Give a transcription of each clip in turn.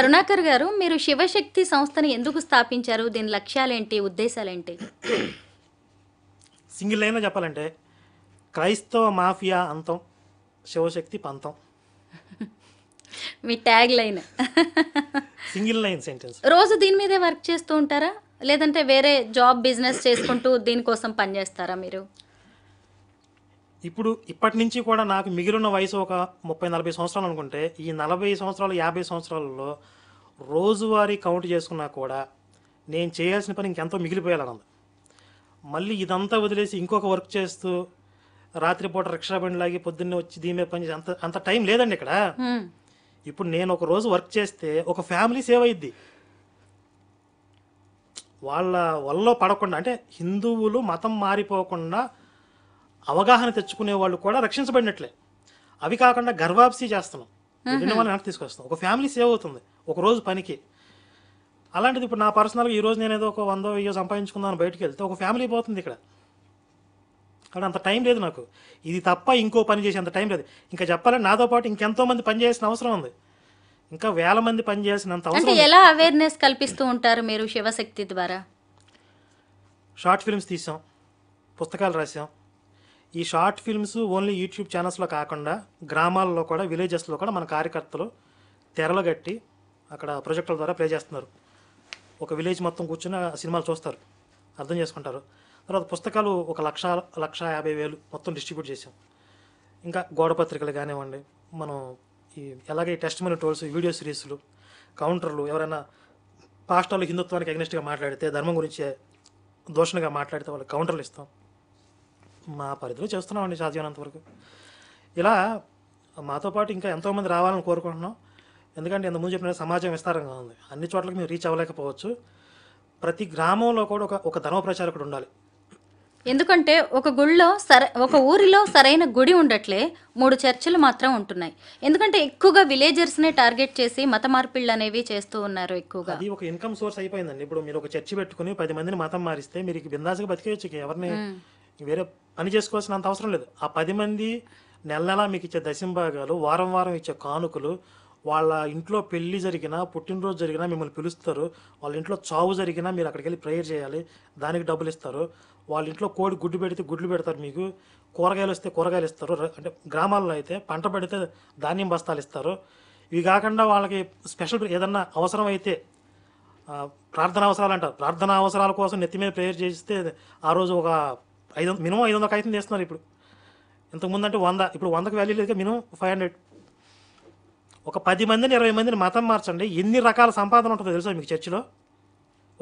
కరుణాకర్ గారు, మీరు శివశక్తి సంస్థని ఎందుకు స్థాపించారు? దీని లక్ష్యాలేంటి? ఉద్దేశాలేంటి? సింగిల్ లైన్లో చెప్పాలంటే క్రైస్తవ మాఫియా అంతం, శివశక్తి పంతం. మీ tag line. Single line sentence. రోజు దీని మీదే వర్క్ చేస్తూ ఉంటారా? లేదంటే వేరే జాబ్ బిజినెస్ చేసుకుంటూ దీనికోసం పనిచేస్తారా మీరు? ఇప్పటి నుంచి కూడా నాకు మిగిలిన వయసు ఒక 30-40 సంవత్సరాలు అనుకుంటే, ఈ 40 సంవత్సరాలు 50 సంవత్సరాలలో రోజువారీ కౌంట్ చేసుకున్నా కూడా నేను చేయాల్సిన పని ఇంకెంతో మిగిలిపోయాలన్నది. మళ్ళీ ఇదంతా వదిలేసి ఇంకొక వర్క్ చేస్తూ రాత్రిపూట రిక్షా బండి లాగి పొద్దున్నే వచ్చి దీని మీద పని చేసి అంత అంత టైం లేదండి ఇక్కడ. ఇప్పుడు నేను ఒక రోజు వర్క్ చేస్తే ఒక ఫ్యామిలీ సేవ్ అయ్యిద్ది. వాళ్ళ వల్ల పడకుండా, అంటే హిందువులు మతం మారిపోకుండా అవగాహన తెచ్చుకునే వాళ్ళు కూడా రక్షించబడినట్లే. అవి కాకుండా గర్వాప్సీ చేస్తున్నాం, వెళ్ళిన వాళ్ళని వెనక్కి తీసుకొస్తాం. ఒక ఫ్యామిలీ సేవ్ అవుతుంది ఒక రోజు పనికి. అలాంటిది ఇప్పుడు నా పర్సనల్గా ఈరోజు నేను ఏదో ఒక 100-1000 సంపాదించుకుందాను బయటికి వెళ్తే ఒక ఫ్యామిలీ పోతుంది ఇక్కడ. కానీ అంత టైం లేదు నాకు. ఇది తప్ప ఇంకో పని చేసే అంత టైం లేదు. ఇంకా చెప్పాలంటే నాతో పాటు ఇంకెంతోమంది పని చేయాల్సిన అవసరం ఉంది. ఇంకా వేల మంది పని చేయాల్సినంత అంటే అవసరం. ఎలా అవేర్నెస్ కల్పిస్తూ ఉంటారు మీరు శివశక్తి ద్వారా? షార్ట్ ఫిల్మ్స్ తీసాం, పుస్తకాలు రాసాం. ఈ షార్ట్ ఫిల్మ్స్ ఓన్లీ యూట్యూబ్ ఛానల్స్లో కాకుండా గ్రామాల్లో కూడా, విలేజెస్లో కూడా మన కార్యకర్తలు తెరలు కట్టి అక్కడ ప్రొజెక్టుల ద్వారా ప్లే చేస్తున్నారు. ఒక విలేజ్ మొత్తం కూర్చొని ఆ సినిమాలు చూస్తారు, అర్థం చేసుకుంటారు. తర్వాత పుస్తకాలు 1,50,000 మొత్తం డిస్ట్రిబ్యూట్ చేసాం. ఇంకా గోడ పత్రికలు కానివ్వండి, మనం ఈ అలాగే టెస్ట్ మనీ టోల్స్, వీడియో సిరీస్లు, కౌంటర్లు, ఎవరైనా పాస్టర్లు హిందుత్వానికి అగ్నెస్ట్గా మాట్లాడితే, ధర్మం గురించి దోషణగా మాట్లాడితే వాళ్ళకి కౌంటర్లు ఇస్తాం. మా పరిధిలో చేస్తున్నామండి సాధ్యమైనంత వరకు. ఇలా మాతో పాటు ఇంకా ఎంతోమంది రావాలని కోరుకుంటున్నాం. ఎందుకంటే ఇంతకుముందు చెప్పిన సమాజం విస్తారంగా ఉంది, అన్ని చోట్లకి మేము రీచ్ అవ్వలేకపోవచ్చు. ప్రతి గ్రామంలో కూడా ఒక ధర్మ ప్రచారకుడు ఉండాలి. ఎందుకంటే ఒక ఊరిలో సరైన గుడి ఉండట్లే, 3 చర్చిలు మాత్రం ఉంటున్నాయి. ఎందుకంటే ఎక్కువగా విలేజర్స్నే టార్గెట్ చేసి మత మార్పిళ్ళు అనేవి చేస్తూ ఉన్నారు ఎక్కువగా. అది ఒక ఇన్కమ్ సోర్స్ అయిపోయిందండి. ఇప్పుడు మీరు ఒక చర్చి పెట్టుకుని 10 మందిని మతం మారిస్తే మీరు బిందాసుగా బతికేయచ్చు. ఎవరిని వేరే పని చేసుకోవాల్సినంత అవసరం లేదు. ఆ 10 మంది నెల మీకు ఇచ్చే దశంభాగాలు, వారం వారం ఇచ్చే కానుకలు, వాళ్ళ ఇంట్లో పెళ్లి జరిగినా, పుట్టినరోజు జరిగినా మిమ్మల్ని పిలుస్తారు. వాళ్ళ ఇంట్లో చావు జరిగినా మీరు అక్కడికి వెళ్ళి ప్రేయర్ చేయాలి, దానికి డబ్బులు ఇస్తారు. వాళ్ళ ఇంట్లో కోడి గుడ్డు పెడితే గుడ్లు పెడతారు, మీకు కూరగాయలు వస్తే కూరగాయలు ఇస్తారు. అంటే గ్రామాల్లో అయితే పంట పడితే ధాన్యం బస్తాలు ఇస్తారు. ఇవి కాకుండా వాళ్ళకి స్పెషల్ ఏదన్నా అవసరం అయితే, ప్రార్థన అవసరాలు అంటారు, ప్రార్థన అవసరాల కోసం నెత్తి మీద ప్రేయర్ చేస్తే ఆ రోజు ఒక మినిమం 500 కాగితం చేస్తున్నారు. ఇప్పుడు ఇంతకుముందు అంటే 100, ఇప్పుడు 100కి వాల్యూ లేదు, మినిమం 500. ఒక 10 మందిని 20 మందిని మతం మార్చండి, ఎన్ని రకాల సంపాదన ఉంటుందో తెలుసా మీకు చర్చిలో?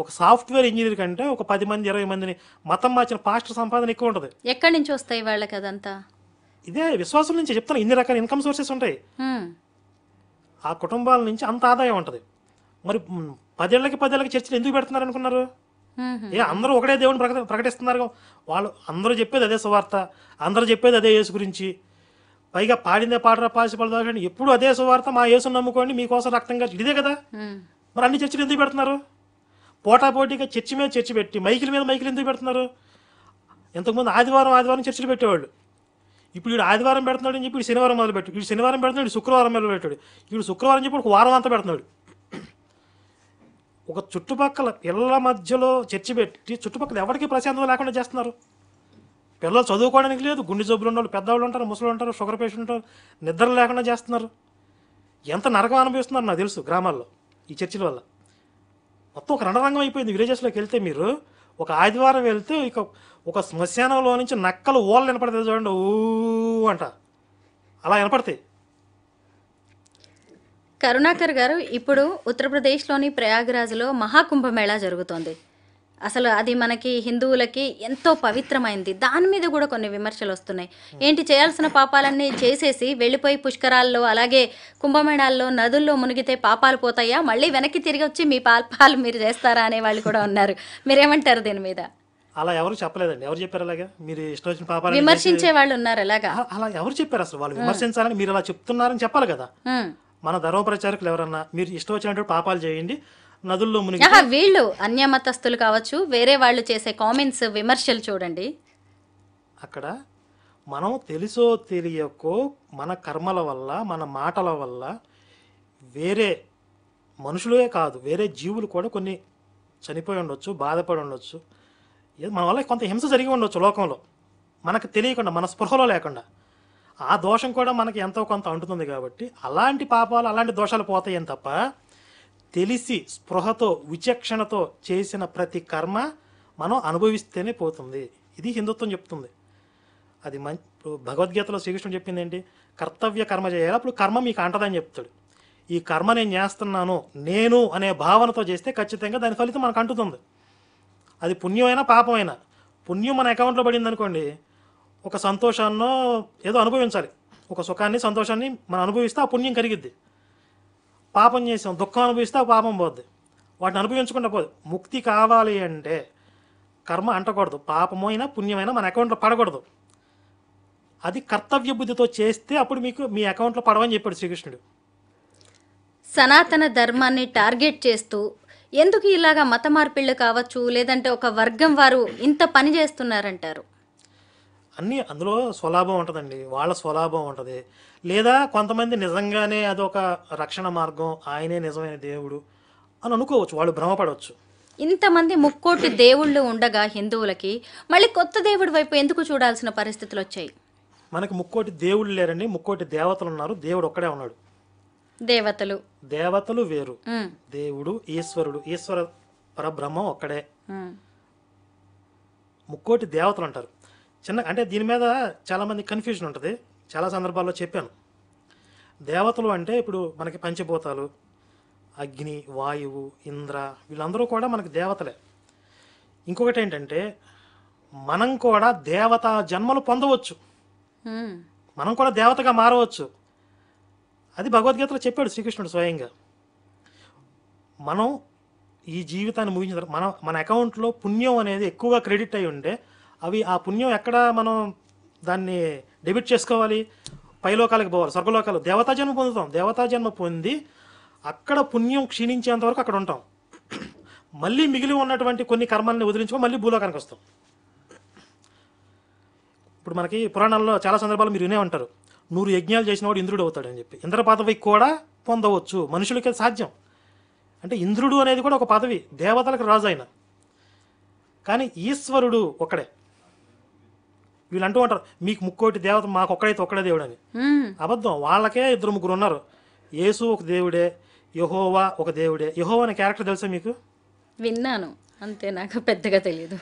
ఒక సాఫ్ట్వేర్ ఇంజనీర్ కంటే ఒక 10 మంది 20 మందిని మతం మార్చిన పాస్టర్ సంపాదన ఎక్కువ ఉంటుంది. ఎక్కడి నుంచి వస్తాయి వాళ్ళకి అదంతా? ఇదే విశ్వాసం నుంచి చెప్తాను. ఇన్ని రకాల ఇన్కమ్ సోర్సెస్ ఉంటాయి. ఆ కుటుంబాల నుంచి అంత ఆదాయం ఉంటుంది. మరి 10 ఏళ్ళకి చర్చిలు ఎందుకు పెడుతున్నారు అనుకున్నారు? అందరూ ఒకటే దేవుని ప్రకటిస్తున్నారు. వాళ్ళు అందరూ చెప్పేది అదే సువార్త, అందరూ చెప్పేది అదే యేసు గురించి. పైగా పాడిందే పాటరా పాసిపడదాని ఎప్పుడు అదే సువార్త, మా యేసుని నమ్ముకోండి మీకోసం రక్తంగా, ఇదే కదా. మరి అన్ని చర్చిలు ఎందుకు పెడుతున్నారు? పోటాపోటీగా చర్చి మీద చర్చి పెట్టి మైకిల మీద మైకిలు ఎందుకు పెడుతున్నారు? ఇంతకుముందు ఆదివారం చర్చిలు పెట్టేవాళ్ళు. ఇప్పుడు వీడు ఆదివారం పెడుతున్నాడు అని చెప్పి వీడు శనివారం మొదలు పెట్టాడు, వీడు శనివారం పెడుతున్నాడు, వీడు శుక్రవారం మొదలు పెట్టాడు, వీడు శుక్రవారం చెప్పి ఒక వారం అంతా పెడుతున్నాడు. ఒక చుట్టుపక్కల పిల్లల మధ్యలో చర్చి పెట్టి చుట్టుపక్కల ఎవరికి ప్రశాంతం లేకుండా చేస్తున్నారు. పిల్లలు చదువుకోవడానికి లేదు, గుండె జబ్బులు ఉన్న వాళ్ళు, పెద్దవాళ్ళు ఉంటారు, ముసలు ఉంటారు, షుగర్ పేషెంట్ ఉంటారు, నిద్ర లేకుండా చేస్తున్నారు. ఎంత నరకం అనుభవిస్తున్నారు నాకు తెలుసు గ్రామాల్లో ఈ చర్చిల వల్ల. మొత్తం ఒక రణరంగం అయిపోయింది. విలేజెస్లోకి వెళ్తే మీరు ఒక ఆదివారం వెళ్తే ఇక ఒక శ్మశానంలో నుంచి నక్కలు ఓళ్ళు వినపడతాయి చూడండి, ఊ అంట, అలా వినపడతాయి. కరుణాకర్ గారు, ఇప్పుడు ఉత్తరప్రదేశ్లోని ప్రయాగ్రాజ్లో మహాకుంభమేళా జరుగుతోంది. అసలు అది మనకి హిందువులకి ఎంతో పవిత్రమైంది. దాని మీద కూడా కొన్ని విమర్శలు వస్తున్నాయి. ఏంటి, చేయాల్సిన పాపాలన్నీ చేసేసి వెళ్ళిపోయి పుష్కరాల్లో అలాగే కుంభమేళాల్లో నదుల్లో మునిగితే పాపాలు పోతాయా, మళ్ళీ వెనక్కి తిరిగి వచ్చి మీ పాపాలు మీరు చేస్తారా అనే వాళ్ళు కూడా ఉన్నారు. మీరేమంటారు దీని మీద? అలా ఎవరు చెప్పలేదండి. ఎవరు చెప్పారు అలాగా? మీరు ఇష్టం వచ్చిన పాపాలు విమర్శించే వాళ్ళు ఉన్నారు. అలాగా అలా ఎవరు చెప్పారు? అసలు వాళ్ళు విమర్శించాలని మీరు అలా చెప్తున్నారని చెప్పాలి కదా. మన ధర్మ ప్రచారకులు ఎవరన్నా మీరు ఇష్టం వచ్చినట్టు పాపాలు చేయండి, నదుల్లో మునిగి, వీళ్ళు అన్యమతస్తులు కావచ్చు, వేరే వాళ్ళు చేసే కామెంట్స్, విమర్శలు చూడండి. అక్కడ మనం తెలుసో తెలియకో మన కర్మల వల్ల, మన మాటల వల్ల వేరే మనుషులే కాదు, వేరే జీవులు కూడా కొన్ని చనిపోయి ఉండొచ్చు, బాధపడి ఉండొచ్చు, మన వల్ల కొంత హింస జరిగి ఉండొచ్చు లోకంలో, మనకు తెలియకుండా, మన స్పృహలో లేకుండా. ఆ దోషం కూడా మనకి ఎంతో కొంత అంటుతుంది కాబట్టి అలాంటి పాపాలు, అలాంటి దోషాలు పోతాయని తప్ప, తెలిసి స్పృహతో విచక్షణతో చేసిన ప్రతి కర్మ మనం అనుభవిస్తేనే పోతుంది. ఇది హిందుత్వం చెప్తుంది. అది ఇప్పుడు భగవద్గీతలో శ్రీకృష్ణుడు చెప్పింది ఏంటి? కర్తవ్య కర్మ చేయాలి, అప్పుడు కర్మ మీకు అంటదని చెప్తాడు. ఈ కర్మ నేను చేస్తున్నాను, నేను అనే భావనతో చేస్తే ఖచ్చితంగా దాని ఫలితం మనకు అంటుతుంది. అది పుణ్యమైనా పాపమైనా. పుణ్యం మన అకౌంట్లో పడింది అనుకోండి, ఒక సంతోషాన్నో ఏదో అనుభవించాలి, ఒక సుఖాన్ని సంతోషాన్ని మనం అనుభవిస్తే ఆ పుణ్యం కరిగిద్ది. పాపం చేసాం, దుఃఖం అనుభవిస్తే ఆ పాపం పోద్ది. వాటిని అనుభవించకుండా పోదు. ముక్తి కావాలి అంటే కర్మ అంటకూడదు, పాపమైనా పుణ్యమైనా మన అకౌంట్లో పడకూడదు. అది కర్తవ్య బుద్ధితో చేస్తే అప్పుడు మీకు మీ అకౌంట్లో పడవని చెప్పాడు శ్రీకృష్ణుడు. సనాతన ధర్మాన్ని టార్గెట్ చేస్తూ ఎందుకు ఇలాగా మత మార్పిళ్ళు కావచ్చు, లేదంటే ఒక వర్గం వారు ఇంత పని చేస్తున్నారంటారు? అన్నీ అందులో స్వలాభం ఉంటుందండి, వాళ్ళ స్వలాభం ఉంటుంది. లేదా కొంతమంది నిజంగానే అదొక రక్షణ మార్గం, ఆయనే నిజమైన దేవుడు అని అనుకోవచ్చు, వాళ్ళు భ్రమపడవచ్చు. ఇంతమంది ముక్కోటి దేవుళ్ళు ఉండగా హిందువులకి మళ్ళీ కొత్త దేవుడి వైపు ఎందుకు చూడాల్సిన పరిస్థితులు వచ్చాయి? మనకి ముక్కోటి దేవుళ్ళు లేరండి, ముక్కోటి దేవతలు ఉన్నారు, దేవుడు ఒక్కడే ఉన్నాడు. దేవతలు వేరు, దేవుడు ఈశ్వరుడు, ఈశ్వర పరబ్రహ్మం ఒక్కడే. ముక్కోటి దేవతలు అంటారు. అంటే దీని మీద చాలామంది కన్ఫ్యూజన్ ఉంటుంది, చాలా సందర్భాల్లో చెప్పాను. దేవతలు అంటే ఇప్పుడు మనకి పంచభూతాలు, అగ్ని, వాయువు, ఇంద్ర, వీళ్ళందరూ కూడా మనకి దేవతలే. ఇంకొకటి ఏంటంటే మనం కూడా దేవతా జన్మలు పొందవచ్చు, మనం కూడా దేవతగా మారవచ్చు. అది భగవద్గీతలో చెప్పాడు శ్రీకృష్ణుడు స్వయంగా. మనం ఈ జీవితాన్ని ముగించిన తర్వాత మన అకౌంట్లో పుణ్యం అనేది ఎక్కువగా క్రెడిట్ అయి ఉంటే, అవి ఆ పుణ్యం ఎక్కడ మనం దాన్ని డెబిట్ చేసుకోవాలి? పైలోకాలకు పోవాలి, స్వర్గలోకాలు. దేవతా జన్మ పొందుతాం, దేవతా జన్మ పొంది అక్కడ పుణ్యం క్షీణించేంత వరకు అక్కడ ఉంటాం. మళ్ళీ మిగిలి ఉన్నటువంటి కొన్ని కర్మల్ని వదిలించుకొని మళ్ళీ భూలోకానికి వస్తాం. ఇప్పుడు మనకి పురాణాల్లో చాలా సందర్భాలు మీరు వినే ఉంటారు, 100 యజ్ఞాలు చేసిన వాడు ఇంద్రుడు అవుతాడని చెప్పి. ఇంద్ర పదవి కూడా పొందవచ్చు, మనుషులకి సాధ్యం. అంటే ఇంద్రుడు అనేది కూడా ఒక పదవి, దేవతలకు రాజు అయిన. కానీ ఈశ్వరుడు ఒక్కడే. వీళ్ళు అంటూ ఉంటారు మీకు ముక్కోటి దేవత, మాకు ఒక్కడైతే ఒక్కడే దేవుడు అని. అబద్ధం. వాళ్ళకే 2-3 ఉన్నారు. యేసు ఒక దేవుడే, యెహోవా ఒక దేవుడే. యెహోవా అనే క్యారెక్టర్ తెలుసా మీకు? విన్నాను అంతే, నాకు పెద్దగా తెలియదు.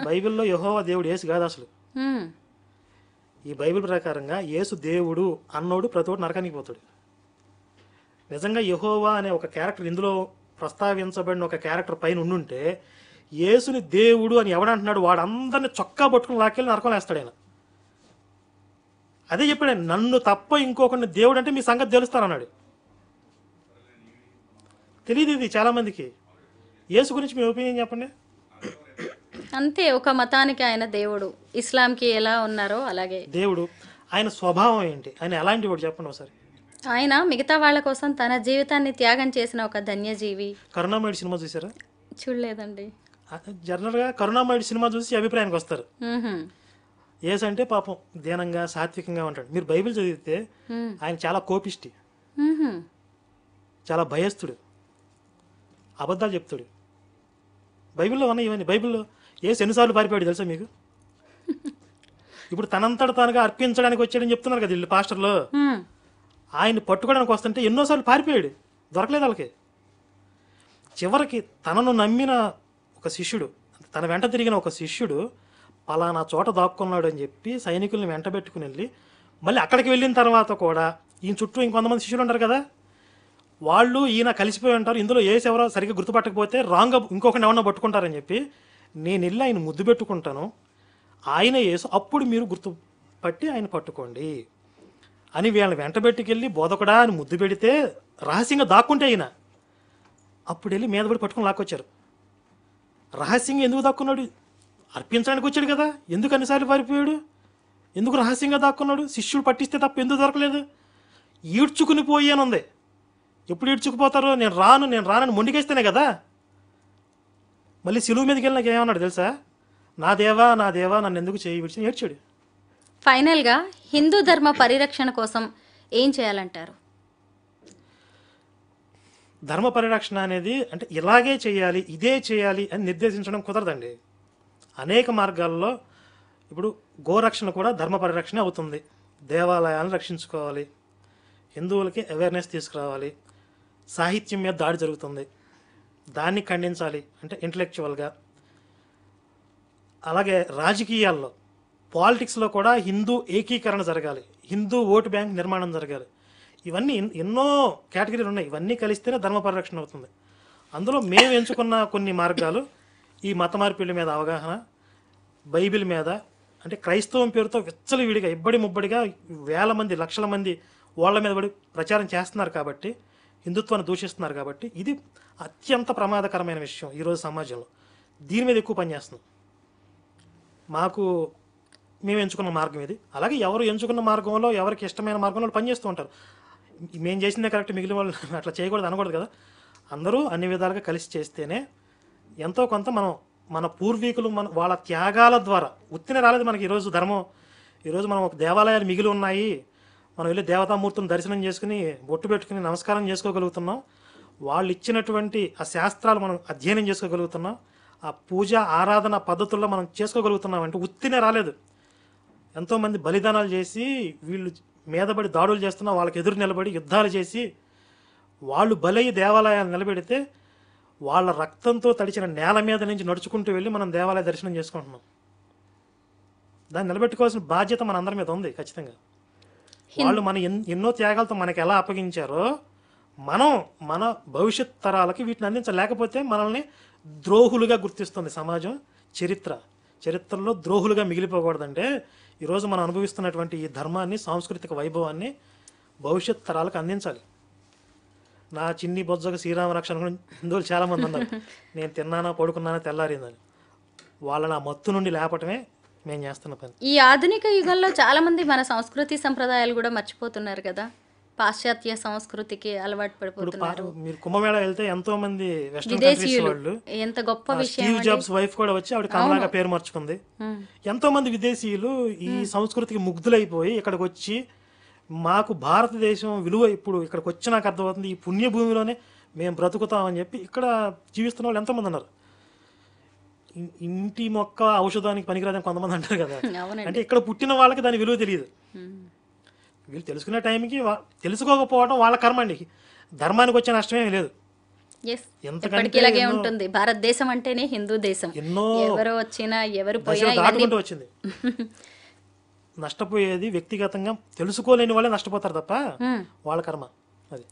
బైబిల్లో యెహోవా దేవుడు, యేసు కాదు అసలు. ఈ బైబిల్ ప్రకారంగా యేసు దేవుడు అన్నోడు ప్రతి ఒక్కటి నరకానికి పోతాడు. నిజంగా యెహోవా అనే ఒక క్యారెక్టర్ ఇందులో ప్రస్తావించబడిన ఒక క్యారెక్టర్ పైన ఉండుంటే, యేసుని దేవుడు అని ఎవడంటున్నాడు వాడు అందరిని చొక్కా పట్టుకుని లాక్కెళ్ళి నరకం వేస్తాడు ఆయన. అదే చెప్పాడు, నన్ను తప్ప ఇంకొకరిని దేవుడు అంటే మీ సంగతి తెలుస్తానన్నాడు. తెలియదు ఇది చాలా మందికి. యేసు గురించి మీ ఒపీనియన్ చెప్పండి. అంతే, ఒక మతానికి ఆయన దేవుడు, ఇస్లాంకి ఎలా ఉన్నారో అలాగే దేవుడు. ఆయన స్వభావం ఏంటి, ఆయన ఎలాంటి వాడు చెప్పండి ఒకసారి. ఆయన మిగతా వాళ్ళ కోసం తన జీవితాన్ని త్యాగం చేసిన ఒక ధన్యజీవి. కరుణామయుడు సినిమా చూసారా? చూడలేదండి. జనరల్గా కరుణామయుడు సినిమా చూసి అభిప్రాయానికి వస్తారు. యేసు అంటే పాపం దీనంగా సాత్వికంగా ఉంటాడు. మీరు బైబిల్ చదివితే ఆయన చాలా కోపిష్టి, చాలా భయస్థుడు, అబద్ధాలు చెప్తాడు. బైబిల్లో ఉన్నాయి ఇవన్నీ. బైబిల్లో యేసు ఎన్నిసార్లు పారిపోయాడు తెలుసా మీకు? ఇప్పుడు తనంతట తానుగా అర్పించడానికి వచ్చాడని చెప్తున్నారు కదా వీళ్ళు పాస్టర్లు. ఆయన్ని పట్టుకోవడానికి వస్తుంటే ఎన్నోసార్లు పారిపోయాడు, దొరకలేదు వాళ్ళకి. చివరికి తనను నమ్మిన ఒక శిష్యుడు, తన వెంట తిరిగిన ఒక శిష్యుడు పలానా చోట దాక్కున్నాడు అని చెప్పి సైనికుల్ని వెంట పెట్టుకుని వెళ్ళి, మళ్ళీ అక్కడికి వెళ్ళిన తర్వాత కూడా ఈయన చుట్టూ ఇంకొంతమంది శిష్యులు ఉంటారు కదా, వాళ్ళు ఈయన కలిసిపోయి ఉంటారు. ఇందులో యేసు ఎవరో సరిగ్గా గుర్తుపట్టకపోతే రాంగ్గా ఇంకొకరిని ఎవరన్నా పట్టుకుంటారని చెప్పి, నేను వెళ్ళి ఆయన ముద్దు పెట్టుకుంటాను, ఆయన యేసు, అప్పుడు మీరు గుర్తుపట్టి ఆయన పట్టుకోండి అని వీళ్ళని వెంట పెట్టుకెళ్ళి బోధకుడా అని ముద్దు పెడితే రహస్యంగా దాక్కుంటే అయినా అప్పుడు వెళ్ళి మీద పడి పట్టుకుని లాక్కొచ్చారు. రహస్యంగా ఎందుకు దాక్కున్నాడు? అర్పించడానికి వచ్చాడు కదా, ఎందుకు అన్నిసార్లు పారిపోయాడు? ఎందుకు రహస్యంగా దాక్కున్నాడు? శిష్యుడు పట్టిస్తే తప్ప ఎందుకు దొరకలేదు? ఈడ్చుకుని పోయానుంది. ఎప్పుడు ఈడ్చుకుపోతారో, నేను రానని మొండికేస్తేనే కదా. మళ్ళీ సిలువు మీదకి వెళ్ళి నాకు ఏమన్నాడు తెలుసా? నా దేవా నన్ను ఎందుకు చేయి విడిచి ఏడ్చాడు. ఫైనల్గా హిందూ ధర్మ పరిరక్షణ కోసం ఏం చేయాలంటారు? ధర్మ పరిరక్షణ అనేది అంటే ఇలాగే చేయాలి, ఇదే చేయాలి అని నిర్దేశించడం కుదరదండి. అనేక మార్గాల్లో ఇప్పుడు గోరక్షణ కూడా ధర్మ పరిరక్షణ అవుతుంది. దేవాలయాలను రక్షించుకోవాలి, హిందువులకి అవేర్నెస్ తీసుకురావాలి, సాహిత్యం మీద దాడి జరుగుతుంది, దాన్ని ఖండించాలి అంటే ఇంటలెక్చువల్గా. అలాగే రాజకీయాల్లో పాలిటిక్స్లో కూడా హిందూ ఏకీకరణ జరగాలి, హిందూ ఓటు బ్యాంక్ నిర్మాణం జరగాలి. ఇవన్నీ ఎన్నో కేటగిరీలు ఉన్నాయి. ఇవన్నీ కలిస్తేనే ధర్మ పరిరక్షణ అవుతుంది. అందులో మేము ఎంచుకున్న కొన్ని మార్గాలు ఈ మత మార్పిళ్ళ మీద అవగాహన, బైబిల్ మీద అంటే క్రైస్తవం పేరుతో విచ్చలవిడిగా ఇబ్బడి ముబ్బడిగా వేల మంది లక్షల మంది వాళ్ళ మీద పడి ప్రచారం చేస్తున్నారు కాబట్టి, హిందుత్వాన్ని దూషిస్తున్నారు కాబట్టి ఇది అత్యంత ప్రమాదకరమైన విషయం ఈరోజు సమాజంలో. దీని మీద ఎక్కువ పనిచేస్తున్నాం. మాకు మేము ఎంచుకున్న మార్గం ఇది. అలాగే ఎవరు ఎంచుకున్న మార్గంలో ఎవరికి ఇష్టమైన మార్గంలో పనిచేస్తూ ఉంటారు. మేము చేసిందే కరెక్ట్, మిగిలిన వాళ్ళు అట్లా చేయకూడదు అనకూడదు కదా. అందరూ అన్ని విధాలుగా కలిసి చేస్తేనే ఎంతో కొంత మన పూర్వీకులు వాళ్ళ త్యాగాల ద్వారా ఉత్తిన రాలేదు మనకి ఈరోజు ధర్మం. ఈరోజు మనం ఒక దేవాలయాలు మిగిలి ఉన్నాయి, మనం వెళ్ళి దేవతామూర్తులను దర్శనం చేసుకుని బొట్టు పెట్టుకుని నమస్కారం చేసుకోగలుగుతున్నాం. వాళ్ళు ఇచ్చినటువంటి ఆ శాస్త్రాలు మనం అధ్యయనం చేసుకోగలుగుతున్నాం, ఆ పూజ ఆరాధన పద్ధతుల్లో మనం చేసుకోగలుగుతున్నాం అంటే ఉత్తినే రాలేదు. ఎంతోమంది బలిదానాలు చేసి వీళ్ళు మీదబడి దాడులు చేస్తున్నా వాళ్ళకి ఎదురు నిలబడి యుద్ధాలు చేసి వాళ్ళు బలయ్యి దేవాలయాలు నిలబెడితే వాళ్ళ రక్తంతో తడిచిన నేల మీద నుంచి నడుచుకుంటూ వెళ్ళి మనం దేవాలయ దర్శనం చేసుకుంటున్నాం. దాన్ని నిలబెట్టుకోవాల్సిన బాధ్యత మన అందరి మీద ఉంది ఖచ్చితంగా. వాళ్ళు మన ఎన్నో త్యాగాలతో మనకి ఎలా అప్పగించారో మనం మన భవిష్యత్ తరాలకి వీటిని అందించలేకపోతే మనల్ని ద్రోహులుగా గుర్తిస్తుంది సమాజం. చరిత్రలో ద్రోహులుగా మిగిలిపోకూడదంటే ఈరోజు మనం అనుభవిస్తున్నటువంటి ఈ ధర్మాన్ని, సాంస్కృతిక వైభవాన్ని భవిష్యత్ తరాలకు అందించాలి. నా చిన్ని బొజ్జగా శ్రీరామ రక్షణ హిందువులు చాలామంది ఉన్నారు. నేను తిన్నానా పడుకున్నానా తెల్లారిందని. వాళ్ళని ఆ మత్తు నుండి లేపటమే మేము చేస్తున్న పని. ఈ ఆధునిక యుగంలో చాలా మంది మన సంస్కృతి సంప్రదాయాలు కూడా మర్చిపోతున్నారు కదా, పాశ్చాత్య సంస్కృతికి అలవాటు పడిపోతున్నారు. మీరు కుంభమేళా వెళ్తే ఎంతో మంది వెస్టర్న్ కంట్రీస్ వాళ్ళు, ఎంత గొప్ప విషయం. స్టీవ్ జాబ్స్ వైఫ్ కూడా వచ్చి ఆవిడ కమలాగా పేరు మార్చుకుంది. ఎంతో మంది విదేశీయులు ఈ సంస్కృతికి ముగ్ధులైపోయి ఇక్కడికి వచ్చి మాకు భారతదేశం విలువ ఇప్పుడు ఇక్కడికి వచ్చి నాకు అర్థమవుతుంది, ఈ పుణ్యభూమిలోనే మేము బ్రతుకుతామని చెప్పి ఇక్కడ జీవిస్తున్న వాళ్ళు ఎంతోమంది ఉన్నారు. ఇంటి మొక్క ఔషధానికి పనికిరాదని కొంతమంది అంటారు కదా, అంటే ఇక్కడ పుట్టిన వాళ్ళకి దాని విలువ తెలియదు. వీళ్ళు తెలుసుకునే టైంకి తెలుసుకోకపోవడం వాళ్ళ కర్మ అండి. ధర్మానికి వచ్చే నష్టమేమీ లేదు. ఎంతకంటే ఇలాగే ఉంటుంది. భారతదేశం అంటేనే హిందూ దేశం. ఎన్నో ఎవరు వచ్చినా ఎవరు పోయినా దాటుకుంటూ వచ్చింది. నష్టపోయేది వ్యక్తిగతంగా తెలుసుకోలేని వాళ్ళే నష్టపోతారు తప్ప వాళ్ళ కర్మ అది.